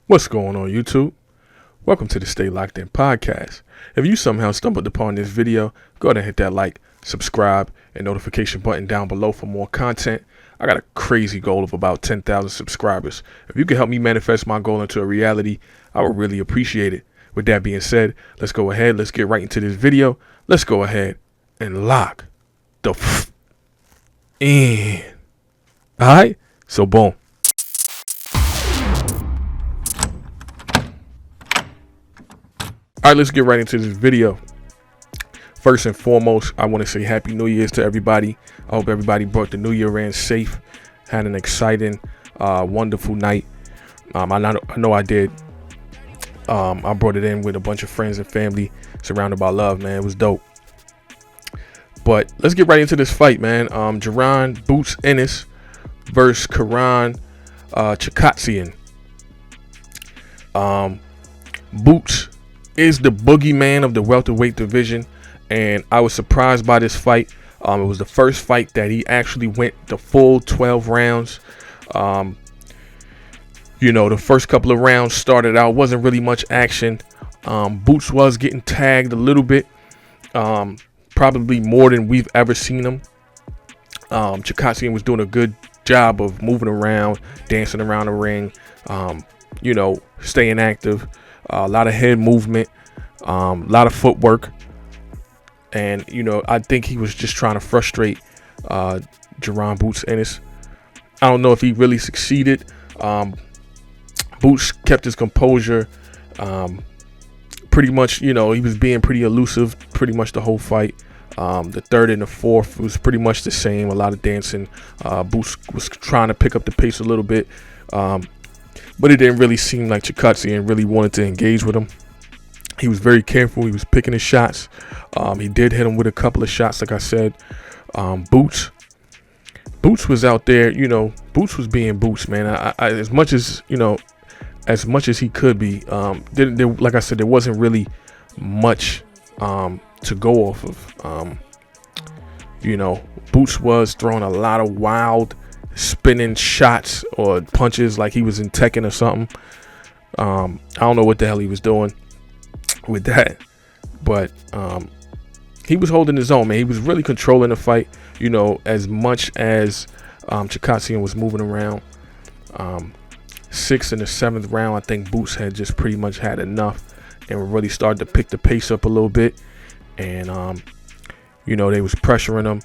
What's going on, YouTube? Welcome to the Stay Locked In podcast. If you somehow stumbled upon this video, go ahead and hit that like, subscribe, and notification button down below for more content. I got a crazy goal of about 10,000 subscribers. If you can help me manifest my goal into a reality, I would really appreciate it. With that being said, let's go ahead. Let's get right into this video. Let's go ahead and lock the in. All right? So, boom. All right, let's get right into this video. First and foremost, I want to say Happy New Year's to everybody. I hope everybody brought the New Year in safe, had an exciting, wonderful night. I know I did. I brought it in with a bunch of friends and family, surrounded by love, man. It was dope. But let's get right into this fight, man. Jaron Boots Ennis versus Chukhadzian. Boots is the boogeyman of the welterweight division, and I was surprised by this fight. It was the first fight that he actually went the full 12 rounds. The first couple of rounds started out, wasn't really much action. Boots was getting tagged a little bit, probably more than we've ever seen him. Chukhadzian was doing a good job of moving around, dancing around the ring, staying active. A lot of head movement, a lot of footwork, and I think he was just trying to frustrate Jaron Boots Ennis. I don't know if he really succeeded. Boots kept his composure. Pretty much, he was being pretty elusive pretty much the whole fight. The third and the fourth was pretty much the same. A lot of dancing. Boots was trying to pick up the pace a little bit. But it didn't really seem like Chukhadzian really wanted to engage with him. He was very careful. He was picking his shots. He did hit him with a couple of shots, like I said. Boots was out there. Boots was being Boots, man. As much as he could be. Like I said, there wasn't really much to go off of. Boots was throwing a lot of wild spinning shots or punches like he was in Tekken or something. I don't know what the hell he was doing with that, but he was holding his own, man. He was really controlling the fight, as much as Chukhadzian was moving around. 6th and the 7th round, I think Boots had just pretty much had enough and really started to pick the pace up a little bit, and they was pressuring him.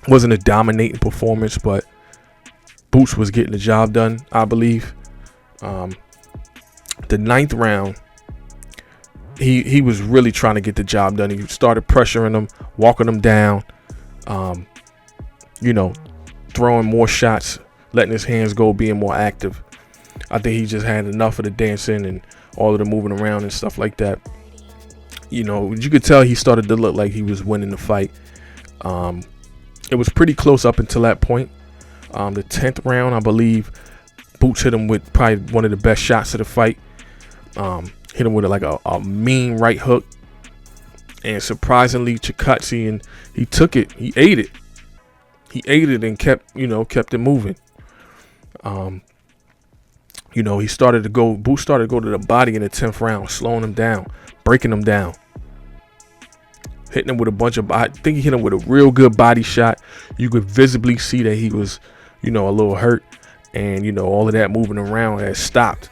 Wasn't a dominating performance, but Boots was getting the job done, I believe. The 9th round, he was really trying to get the job done. He started pressuring him, walking him down, throwing more shots, letting his hands go, being more active. I think he just had enough of the dancing and all of the moving around and stuff like that. You could tell he started to look like he was winning the fight. It was pretty close up until that point. The 10th round, I believe, Boots hit him with probably one of the best shots of the fight. Hit him with a mean right hook. And surprisingly, Chukhadzian, he took it. He ate it. He ate it and kept it moving. Boots started to go to the body in the 10th round, slowing him down, breaking him down. Hitting him with a bunch of, I think he hit him with a real good body shot. You could visibly see that he was, a little hurt. And, all of that moving around had stopped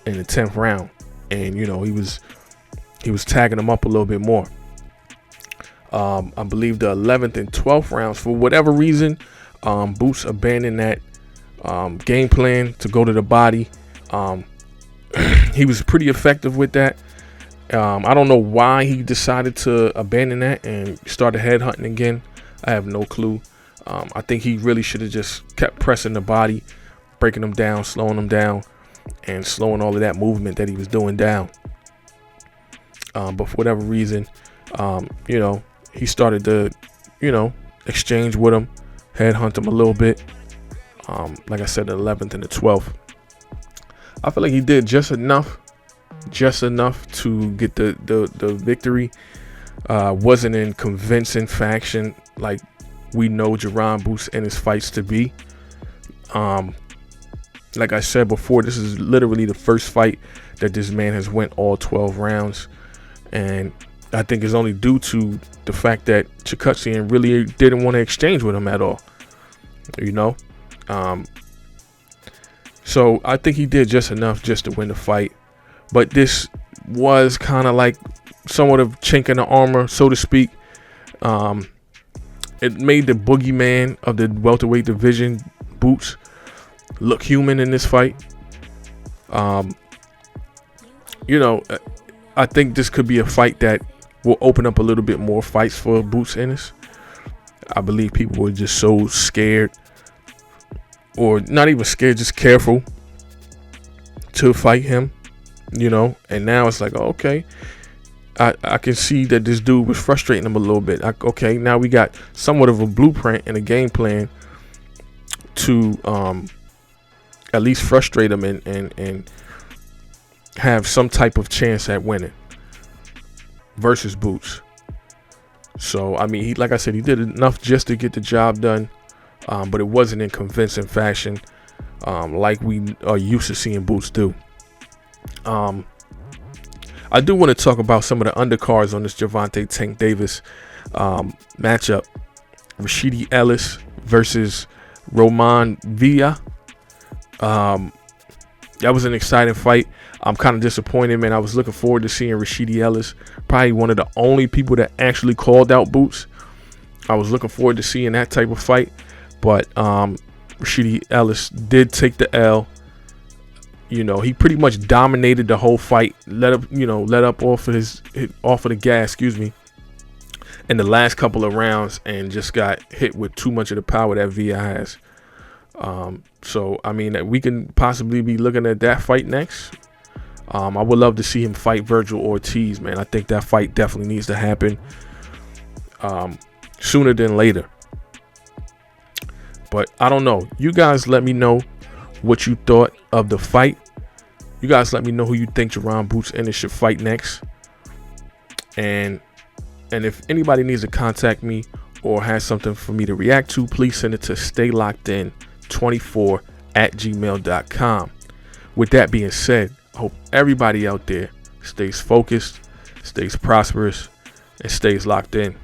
in the 10th round. And, he was tagging him up a little bit more. I believe the 11th and 12th rounds, for whatever reason, Boots abandoned that game plan to go to the body. He was pretty effective with that. I don't know why he decided to abandon that and started headhunting again. I have no clue. I think he really should have just kept pressing the body, breaking him down, slowing him down, and slowing all of that movement that he was doing down. But for whatever reason, he started to, exchange with him, headhunt him a little bit. Like I said, the 11th and the 12th. I feel like he did just enough to get the victory. Wasn't in convincing fashion like we know Jaron Boots and his fights to be. Like I said before, this is literally the first fight that this man has went all 12 rounds. And I think it's only due to the fact that Chukhadzian really didn't want to exchange with him at all. You know? So I think he did just enough just to win the fight. But this was kind of like somewhat of chink in the armor, so to speak. It made the boogeyman of the welterweight division, Boots, look human in this fight. You know, I think this could be a fight that will open up a little bit more fights for Boots Ennis. I believe people were just so scared, or not even scared, just careful to fight him, you know. And now it's like, okay, I can see that this dude was frustrating him a little bit. Okay, now we got somewhat of a blueprint and a game plan to at least frustrate him and have some type of chance at winning versus Boots. So I mean, like I said, he did enough just to get the job done, but it wasn't in convincing fashion, like we are used to seeing Boots do. I do want to talk about some of the undercards on this Gervonta Tank Davis matchup. Rashidi Ellis versus Roman Villa. That was an exciting fight. I'm kind of disappointed, man. I was looking forward to seeing Rashidi Ellis, probably one of the only people that actually called out Boots. I was looking forward to seeing that type of fight, but Rashidi Ellis did take the L. You know, he pretty much dominated the whole fight. Let up off of the gas, excuse me, in the last couple of rounds, and just got hit with too much of the power that Villa has. So I mean, that we can possibly be looking at that fight next. I would love to see him fight Virgil Ortiz, man. I think that fight definitely needs to happen sooner than later. But I don't know. You guys let me know what you thought of the fight. You guys let me know who you think Jaron Boots Ennis should fight next. And if anybody needs to contact me or has something for me to react to, please send it to staylockedin24@gmail.com. With that being said, I hope everybody out there stays focused, stays prosperous, and stays locked in.